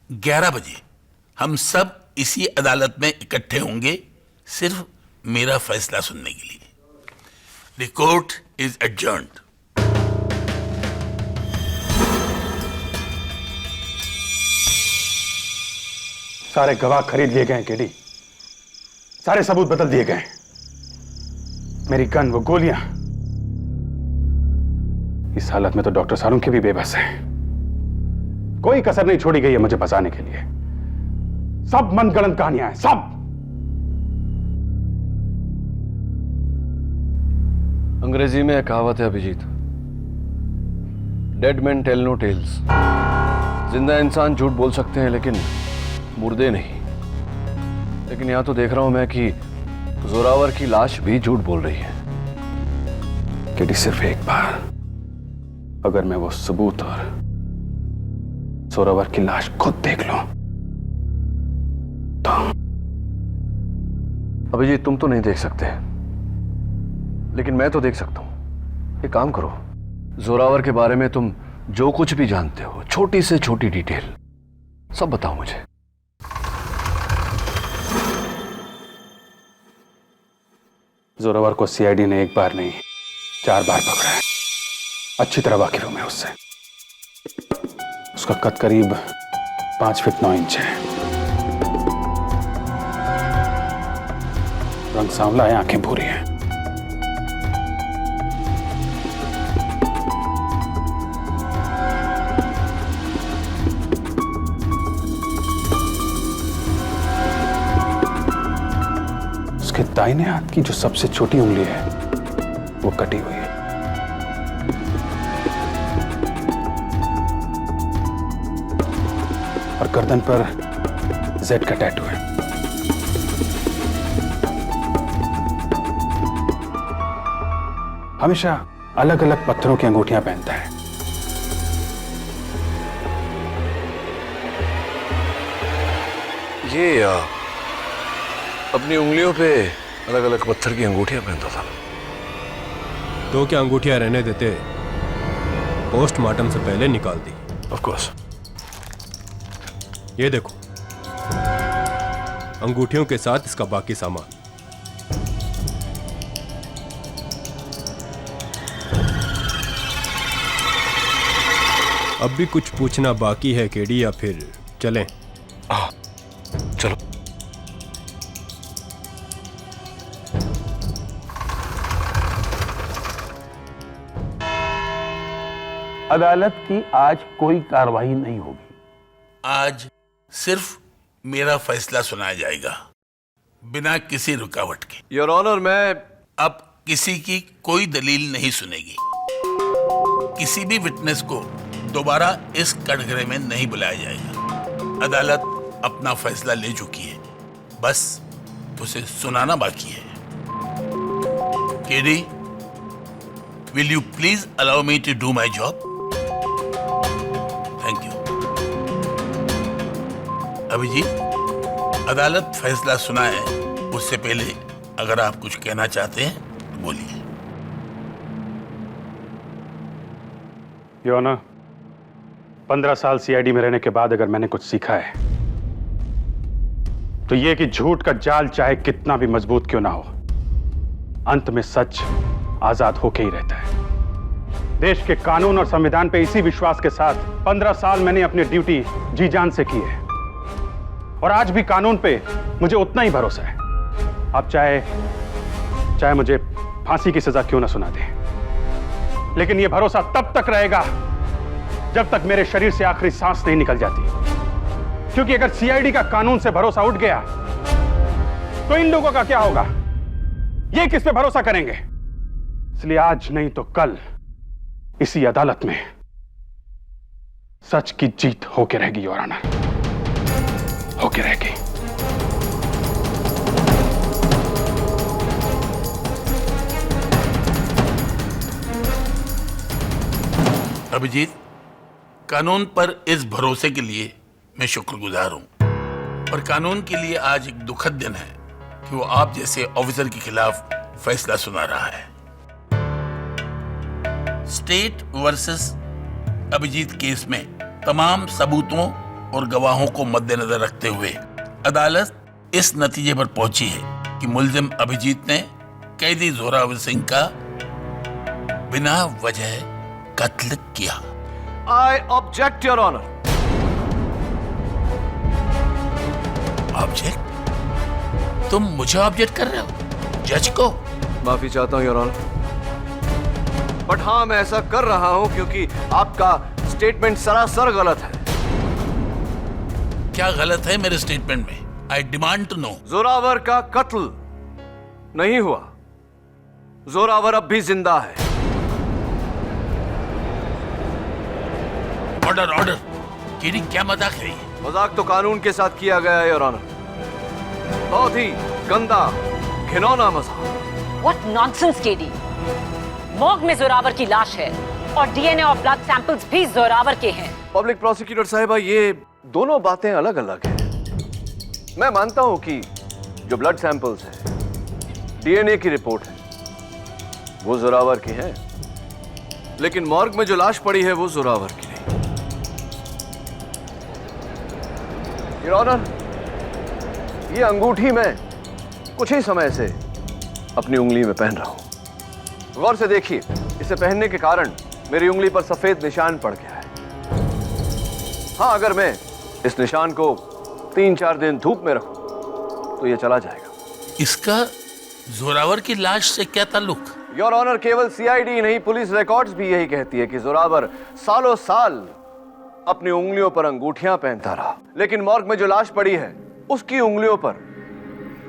11 बजे हम सब इसी अदालत में इकट्ठे होंगे, सिर्फ मेरा फैसला सुनने के लिए। The court is adjourned. सारे गवाह खरीद लिए गए केडी, सारे सबूत बदल दिए गए। मेरी गन, वो गोलियां, इस हालत में तो डॉक्टर सारूंकी भी बेबस है। कोई कसर नहीं छोड़ी गई है मुझे फंसाने के लिए। सब मनगढ़ंत कहानियां हैं, सब। अंग्रेजी में एक कहावत है Abhijeet, dead man tell no tales. जिंदा इंसान झूठ बोल सकते हैं लेकिन मुर्दे नहीं। लेकिन यहां तो देख रहा हूं मैं कि जोरावर की लाश भी झूठ बोल रही है। केडी, सिर्फ एक बार अगर मैं वो सबूत और जोरावर की लाश खुद देख लूं तो। अभिजीत, तुम तो नहीं देख सकते, लेकिन मैं तो देख सकता हूं। एक काम करो, जोरावर के बारे में तुम जो कुछ भी जानते हो, छोटी से छोटी डिटेल सब बताओ मुझे। जोरावर को सीआईडी ने एक बार नहीं 4 बार पकड़ा है। अच्छी तरह वाकिफ हूं मैं उससे। उसका कद करीब 5 फीट 9 इंच है। रंग सांवला है, आंखें भूरी हैं। उसके दाहिने हाथ की जो सबसे छोटी उंगली है वो कटी हुई है। और गर्दन पर जेड का टैटू है। हमेशा अलग अलग पत्थरों की अंगूठियां पहनता है। ये अपनी उंगलियों पे अलग अलग पत्थर की अंगूठियां पहनता था। तो क्या अंगूठियां रहने देते, पोस्टमार्टम से पहले निकाल दी। Of course. ये देखो, अंगूठियों के साथ इसका बाकी सामान। अब भी कुछ पूछना बाकी है केडी, या फिर चलें? चलो। अदालत की आज कोई कार्रवाई नहीं होगी। आज सिर्फ मेरा फैसला सुनाया जाएगा, बिना किसी रुकावट के। योर ऑनर, मैं अब किसी की कोई दलील नहीं सुनेगी। किसी भी विटनेस को दोबारा इस कटघरे में नहीं बुलाया जाएगा। अदालत अपना फैसला ले चुकी है, बस उसे सुनाना बाकी है। KD, will you please allow me to do my job? Thank you. Abhijeet, अदालत फैसला सुनाए उससे पहले अगर आप कुछ कहना चाहते हैं तो बोलिए। योर ऑनर, 15 साल सीआईडी में रहने के बाद अगर मैंने कुछ सीखा है तो ये कि झूठ का जाल चाहे कितना भी मजबूत क्यों ना हो, अंत में सच आजाद होके ही रहता है। देश के कानून और संविधान पे इसी विश्वास के साथ 15 साल मैंने अपनी ड्यूटी जी जान से की है, और आज भी कानून पे मुझे उतना ही भरोसा है। आप चाहे मुझे फांसी की सजा क्यों ना सुना दे, लेकिन यह भरोसा तब तक रहेगा जब तक मेरे शरीर से आखिरी सांस नहीं निकल जाती। क्योंकि अगर सीआईडी का कानून से भरोसा उठ गया तो इन लोगों का क्या होगा? ये किस पे भरोसा करेंगे? इसलिए आज नहीं तो कल इसी अदालत में सच की जीत होके रहेगी, योर ऑनर, होके रहेगी। अभिजीत, कानून पर इस भरोसे के लिए मैं शुक्रगुजार हूं, और कानून के लिए आज एक दुखद दिन है कि वो आप जैसे ऑफिसर के खिलाफ फैसला सुना रहा है। स्टेट वर्सेस अभिजीत केस में तमाम सबूतों और गवाहों को मद्देनजर रखते हुए अदालत इस नतीजे पर पहुंची है कि मुल्जिम अभिजीत ने कैदी जोरावर सिंह का बिना वजह कत्ल किया। I object your honour. Object? तुम मुझे ऑब्जेक्ट कर रहे हो? जज को? माफी चाहता हूं योर ऑनर, बट हां मैं ऐसा कर रहा हूं क्योंकि आपका स्टेटमेंट सरासर गलत है। क्या गलत है मेरे स्टेटमेंट में? I demand to know. Zoravar का कत्ल नहीं हुआ, जोरावर अब भी जिंदा है। Order order. केडी क्या मजाक है? मजाक तो कानून के साथ किया गया है योर ऑनर, बहुत ही गंदा घिनौना मजाक। What nonsense, KD? मॉर्ग में जोरावर की लाश है और डीएनए और ब्लड सैंपल्स भी जोरावर के हैं। पब्लिक प्रोसिक्यूटर साहिबा, ये दोनों बातें अलग अलग हैं। मैं मानता हूं कि जो ब्लड सैंपल्स हैं, डीएनए की रिपोर्ट है, वो जोरावर की है, लेकिन मॉर्ग में जो लाश पड़ी है वो जोरावर की नहीं। योर ऑनर, ये अंगूठी मैं कुछ ही समय से अपनी उंगली में पहन रहा हूं। गौर से देखिए, इसे पहनने के कारण मेरी उंगली पर सफेद निशान पड़ गया है। हाँ, अगर मैं इस निशान को 3-4 दिन धूप में रखूं तो ये चला जाएगा। इसका जोरावर की लाश से क्या ताल्लुक? योर ऑनर, केवल सीआईडी नहीं, पुलिस रिकॉर्ड्स भी यही कहती है कि जोरावर सालों साल अपनी उंगलियों पर अंगूठियां पहनता रहा, लेकिन मॉर्ग में जो लाश पड़ी है उसकी उंगलियों पर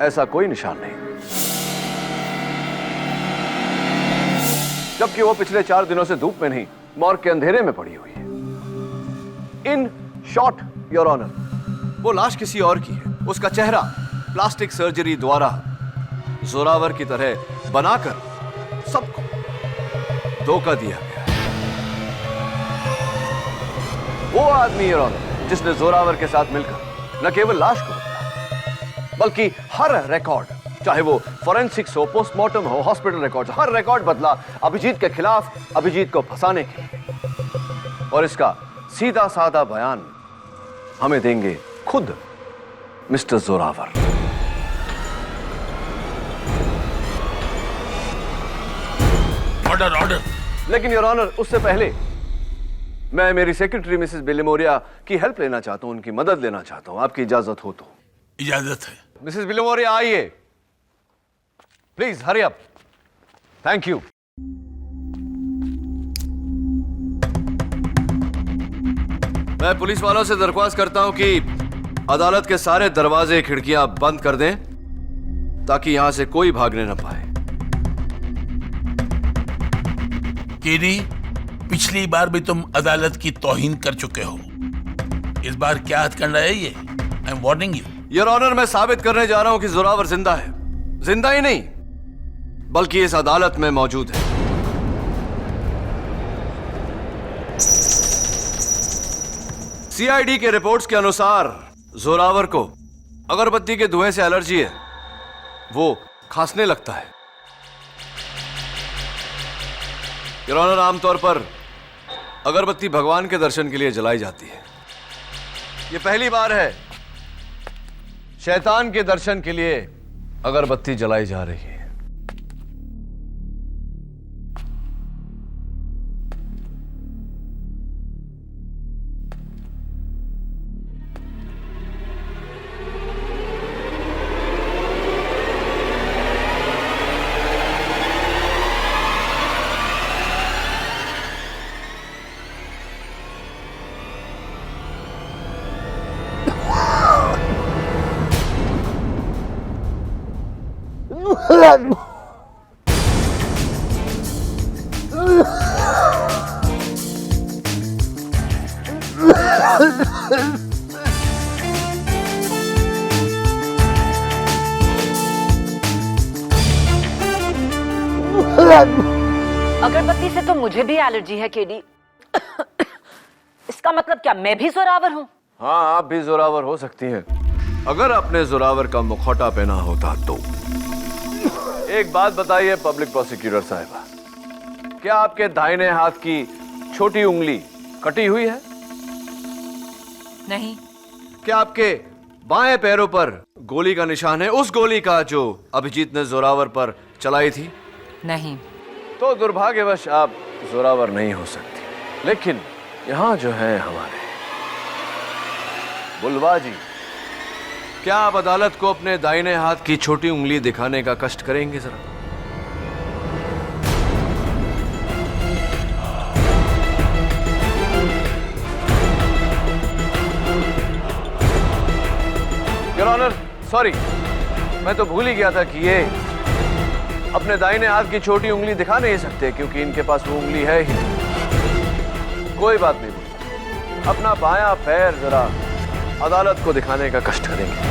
ऐसा कोई निशान नहीं, जबकि वो पिछले 4 दिनों से धूप में नहीं, मॉर्ग के अंधेरे में पड़ी हुई है। इन शॉर्ट योर ऑनर, वो लाश किसी और की है। उसका चेहरा प्लास्टिक सर्जरी द्वारा जोरावर की तरह बनाकर सबको धोखा दिया गया। वो आदमी योर ऑनर जिसने जोरावर के साथ मिलकर न केवल लाश को बदला, बल्कि हर रिकॉर्ड, चाहे वो फॉरेंसिक्स हो, पोस्टमार्टम हो, हॉस्पिटल रिकॉर्ड, हर रिकॉर्ड बदला अभिजीत के खिलाफ, अभिजीत को फंसाने के लिए। और इसका सीधा साधा बयान हमें देंगे खुद मिस्टर जोरावर। Order order. लेकिन योर ऑनर, उससे पहले मैं मेरी सेक्रेटरी मिसेस बिलिमोरिया की हेल्प लेना चाहता हूं, उनकी मदद लेना चाहता हूं, आपकी इजाजत हो तो। इजाजत है। मिसेस बिलिमोरिया, आइए please, hurry up. Thank you. मैं पुलिस वालों से दरख्वास्त करता हूं कि अदालत के सारे दरवाजे खिड़कियां बंद कर दें ताकि यहां से कोई भागने न पाए। केडी, पिछली बार भी तुम अदालत की तौहीन कर चुके हो, इस बार क्या हथकंडा है ये? I am warning you. Your honour, मैं साबित करने जा रहा हूं कि जोरावर जिंदा है। जिंदा ही नहीं, बल्कि इस अदालत में मौजूद है। सीआईडी के रिपोर्ट्स के अनुसार जोरावर को अगरबत्ती के धुएं से एलर्जी है, वो खांसने लगता है। योर ऑनर, आमतौर पर अगरबत्ती भगवान के दर्शन के लिए जलाई जाती है। यह पहली बार है शैतान के दर्शन के लिए अगरबत्ती जलाई जा रही है। अगरबत्ती से तो मुझे भी एलर्जी है केडी। इसका मतलब क्या मैं भी जोरावर हूँ? हाँ, आप भी जोरावर हो सकती हैं अगर आपने जोरावर का मुखौटा पहना होता तो। एक बात बताइए पब्लिक प्रोसिक्यूटर साहिबा, क्या आपके दाहिने हाथ की छोटी उंगली कटी हुई है? नहीं। क्या आपके बाएं पैरों पर गोली का निशान है, उस गोली का जो अभिजीत ने जोरावर पर चलाई थी? नहीं। तो दुर्भाग्यवश आप जोरावर नहीं हो सकती। लेकिन यहां जो है हमारे बुलवा जी, क्या आप अदालत को अपने दाहिने हाथ की छोटी उंगली दिखाने का कष्ट करेंगे जरा? योर ऑनर, सॉरी, मैं तो भूल ही गया था कि ये अपने दाहिने हाथ की छोटी उंगली दिखा नहीं सकते क्योंकि इनके पास वो उंगली है ही नहीं। कोई बात नहीं, अपना बायां पैर जरा अदालत को दिखाने का कष्ट करेंगे।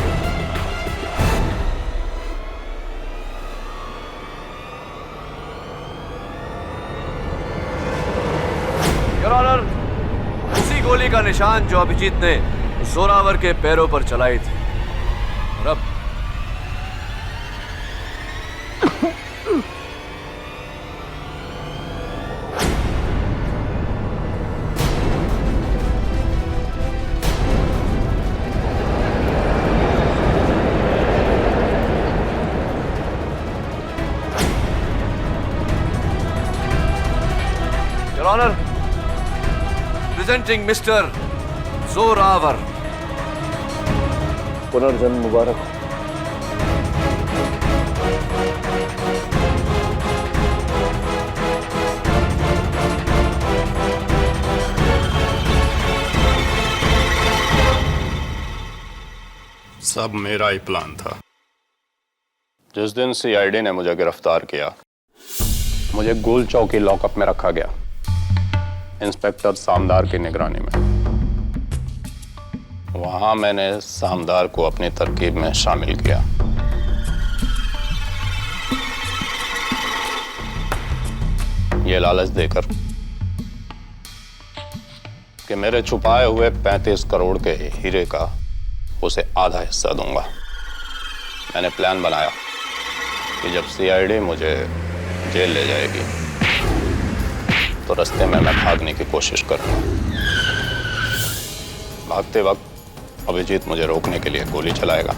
योर ऑनर, उसी गोली का निशान जो अभिजीत ने जोरावर के पैरों पर चलाई थी। और अब Your Honor, presenting Mr. Zorawar. पुनर्जन्म मुबारक हो। सब मेरा ही प्लान था। जिस दिन सीआईडी ने मुझे गिरफ्तार किया, मुझे गोल चौकी लॉकअप में रखा गया, इंस्पेक्टर सामदार की निगरानी में। वहां मैंने सामदार को अपनी तरकीब में शामिल किया। ये लालच देकर कि मेरे छुपाए हुए 35 करोड़ के हीरे का उसे आधा हिस्सा दूंगा। मैंने प्लान बनाया कि जब सीआईडी मुझे जेल ले जाएगी तो रास्ते में मैं भागने की कोशिश करूंगा। भागते वक्त अभिजीत मुझे रोकने के लिए गोली चलाएगा।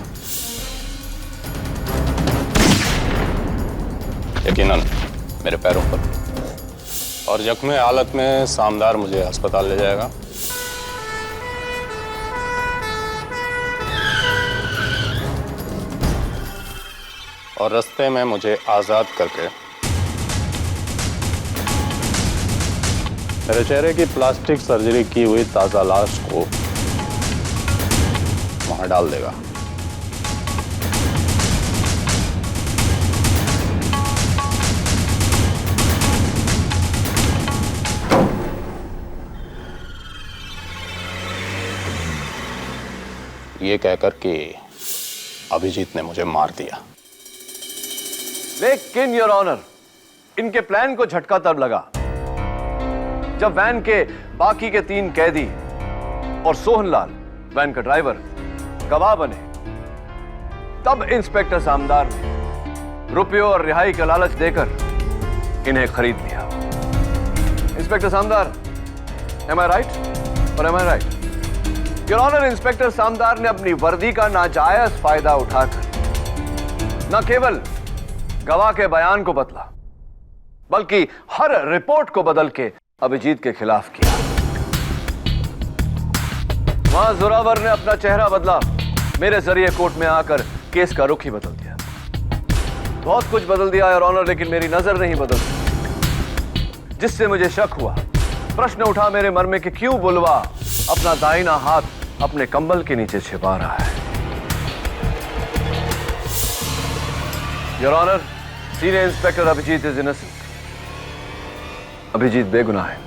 यकीनन मेरे पैरों पर, और जख्मी हालत में सामदार मुझे अस्पताल ले जाएगा। और रास्ते में मुझे आजाद करके मेरे चेहरे की प्लास्टिक सर्जरी की हुई ताजा लाश को वहां डाल देगा। ये कहकर कि अभिजीत ने मुझे मार दिया। लेकिन योर ऑनर, इनके प्लान को झटका तब लगा जब वैन के बाकी के 3 कैदी और सोहनलाल, वैन का ड्राइवर, गवाह बने। तब इंस्पेक्टर सामदार ने रुपयों और रिहाई का लालच देकर इन्हें खरीद लिया। Inspector Samdar, am I right or am I right? Your honour, inspector Samdar ने अपनी वर्दी का नाजायज फायदा उठाकर न केवल गवाह के बयान को बदला, बल्कि हर रिपोर्ट को बदल के अभिजीत के खिलाफ किया। वहां जोरावर ने अपना चेहरा बदला, मेरे जरिए कोर्ट में आकर केस का रुख ही बदल दिया। बहुत कुछ बदल दिया योर ऑनर, लेकिन मेरी नजर नहीं बदलती, जिससे मुझे शक हुआ। प्रश्न उठा मेरे मन में कि क्यों बुलवा अपना दाहिना हाथ अपने कंबल के नीचे छिपा रहा है। Your honour, senior inspector Abhijeet is innocent. Abhijeet बेगुनाह है।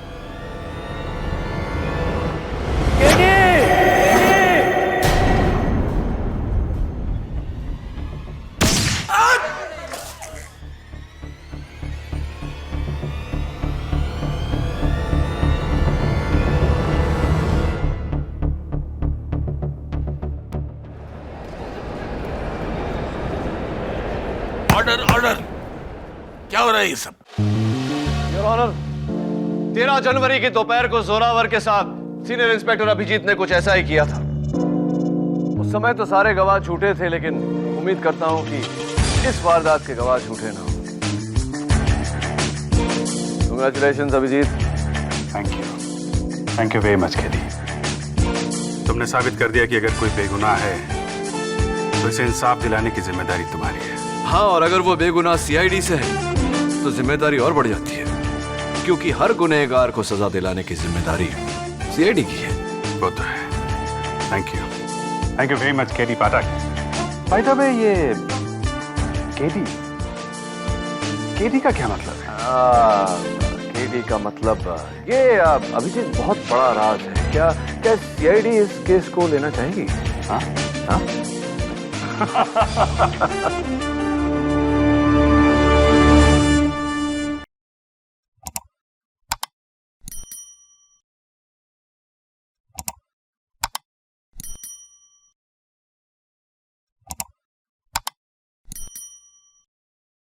ऑर्डर ऑर्डर, क्या हो रहा है ये सब? योर ऑनर, 13 जनवरी की दोपहर को जोरावर के साथ सीनियर इंस्पेक्टर अभिजीत ने कुछ ऐसा ही किया था। उस समय तो सारे गवाह झूठे थे, लेकिन उम्मीद करता हूं कि इस वारदात के गवाह झूठे ना हो। Congratulations Abhijeet. Thank you very much KD. तुमने साबित कर दिया कि अगर कोई बेगुनाह है तो इसे इंसाफ दिलाने की जिम्मेदारी तुम्हारी है। हाँ, और अगर वो बेगुनाह सीआईडी से है तो जिम्मेदारी और बढ़ जाती है, क्योंकि हर गुनहगार को सजा दिलाने की जिम्मेदारी सीआईडी की है। वो तो है। Thank you very much KD Pathak. By the way, ये केडी का क्या मतलब है? केडी का मतलब ये अभिजीत बहुत बड़ा राज है। क्या सीआईडी इस केस को लेना चाहेगी? हाँ?